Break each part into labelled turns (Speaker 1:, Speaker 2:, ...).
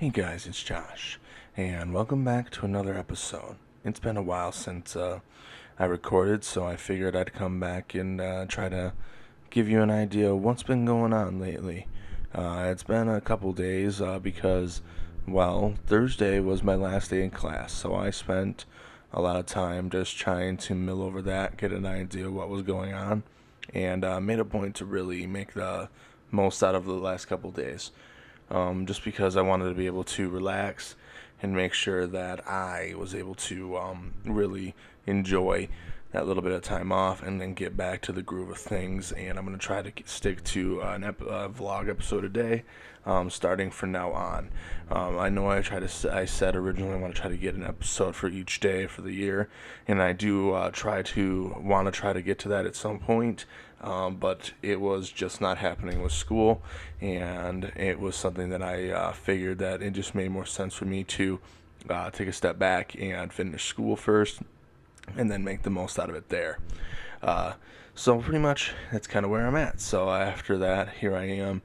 Speaker 1: Hey guys, it's Josh, and welcome back to another episode. It's been a while since I recorded, so I figured I'd come back and try to give you an idea of what's been going on lately. It's been a couple days because, well, Thursday was my last day in class, so I spent a lot of time just trying to mill over that, get an idea of what was going on, and made a point to really make the most out of the last couple days. Just because I wanted to be able to relax and make sure that I was able to really enjoy that little bit of time off and then get back to the groove of things. And I'm going to try to stick to a vlog episode a day, starting from now on. I know I said originally I want to try to get an episode for each day for the year, and I do want to try to get to that at some point. But it was just not happening with school, and it was something that I figured that it just made more sense for me to take a step back and finish school first, and then make the most out of it there. So pretty much that's kind of where I'm at. So after that, here I am,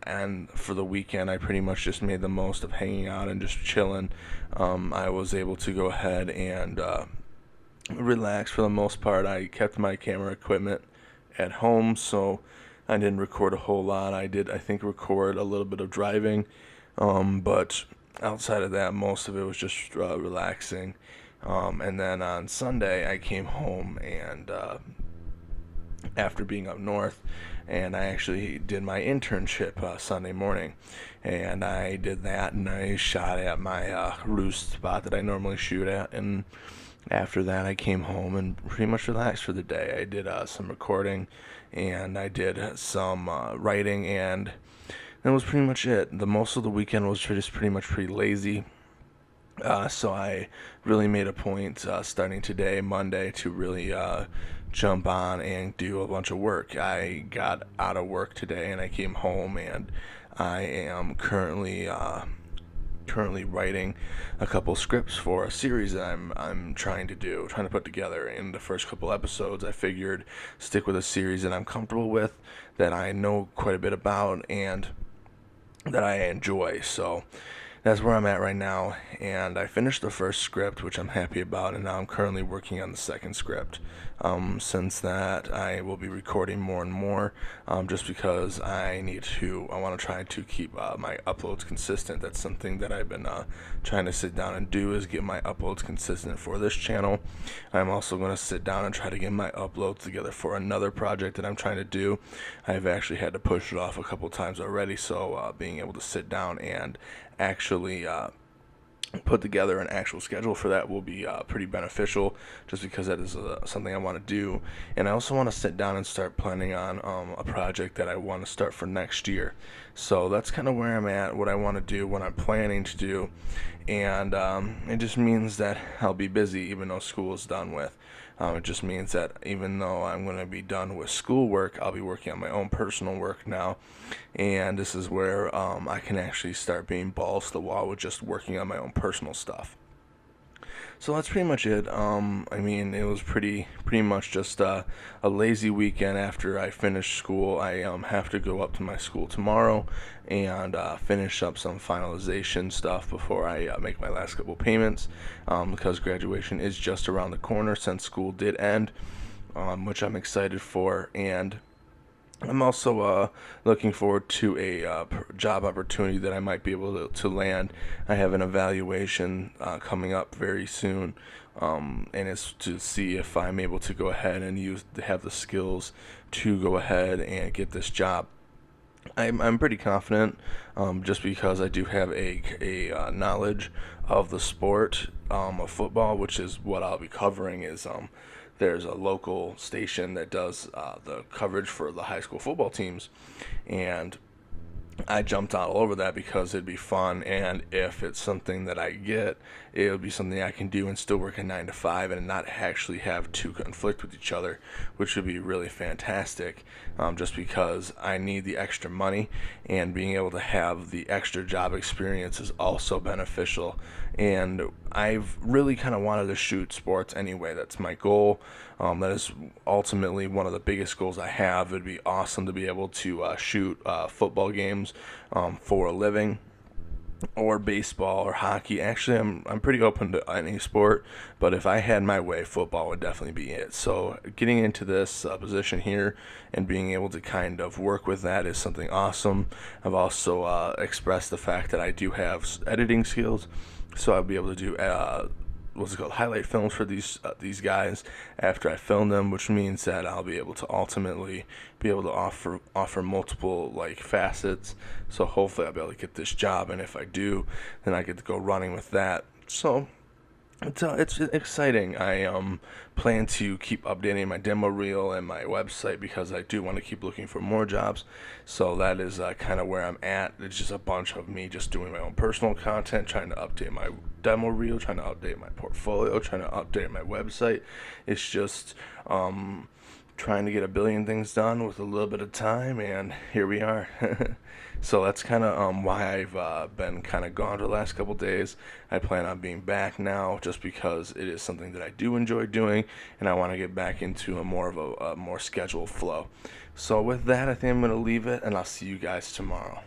Speaker 1: and for the weekend, I pretty much just made the most of hanging out and just chilling. I was able to go ahead and relax for the most part. I kept my camera equipment at home, so I didn't record a whole lot. I think, record a little bit of driving, but outside of that, most of it was just relaxing. And then on Sunday, I came home and after being up north, and I actually did my internship Sunday morning, and I did that, and I shot at my roost spot that I normally shoot at, and after that, I came home and pretty much relaxed for the day. I did some recording, and I did some writing, and that was pretty much it. The most of the weekend was just pretty lazy. So I really made a point starting today, Monday, to really jump on and do a bunch of work. I got out of work today, and I came home, and I am currently writing a couple scripts for a series that I'm trying to put together. In the first couple episodes, I figured stick with a series that I'm comfortable with, that I know quite a bit about, and that I enjoy. So that's where I'm at right now, and I finished the first script, which I'm happy about, and now I'm currently working on the second script. Since that, I will be recording more and more, just because I want to try to keep my uploads consistent. That's something that I've been trying to sit down and do, is get my uploads consistent for this channel. I'm also going to sit down and try to get my uploads together for another project that I'm trying to do. I've actually had to push it off a couple times already, so being able to sit down and actually put together an actual schedule for that will be pretty beneficial, just because that is something I want to do. And I also want to sit down and start planning on a project that I want to start for next year. So that's kind of where I'm at, what I want to do, what I'm planning to do, and it just means that I'll be busy even though school is done with. It just means that even though I'm going to be done with schoolwork, I'll be working on my own personal work now, and this is where I can actually start being balls to the wall with just working on my own personal stuff. So that's pretty much it. I mean, it was pretty much just a lazy weekend after I finished school. I have to go up to my school tomorrow and finish up some finalization stuff before I make my last couple payments, because graduation is just around the corner since school did end, which I'm excited for. And I'm also looking forward to a job opportunity that I might be able to land. I have an evaluation coming up very soon, and it's to see if I'm able to go ahead and have the skills to go ahead and get this job. I'm pretty confident, just because I do have a knowledge of the sport of football, which is what I'll be covering. There's a local station that does the coverage for the high school football teams, and I jumped all over that because it'd be fun, and if it's something that I get, it would be something I can do and still work a 9 to 5 and not actually have to conflict with each other, which would be really fantastic, just because I need the extra money, and being able to have the extra job experience is also beneficial. And I've really kind of wanted to shoot sports anyway. That's my goal. That is ultimately one of the biggest goals I have. It'd be awesome to be able to shoot football games for a living. or baseball or hockey. Actually, I'm pretty open to any sport, but if I had my way, football would definitely be it. So getting into this position here and being able to kind of work with that is something awesome. I've also expressed the fact that I do have editing skills, so I'll be able to do what's it called, highlight films for these guys after I film them, which means that I'll be able to ultimately be able to offer multiple like facets. So hopefully I'll be able to get this job, and if I do, then I get to go running with that. So it's exciting. I plan to keep updating my demo reel and my website because I do want to keep looking for more jobs. So that is kind of where I'm at. It's just a bunch of me just doing my own personal content, trying to update my demo reel, trying to update my portfolio, trying to update my website. It's just trying to get a billion things done with a little bit of time, and here we are. So that's kind of why I've been kind of gone for the last couple days. I plan on being back now just because it is something that I do enjoy doing, and I want to get back into a more scheduled flow. So with that, I think I'm going to leave it, and I'll see you guys tomorrow.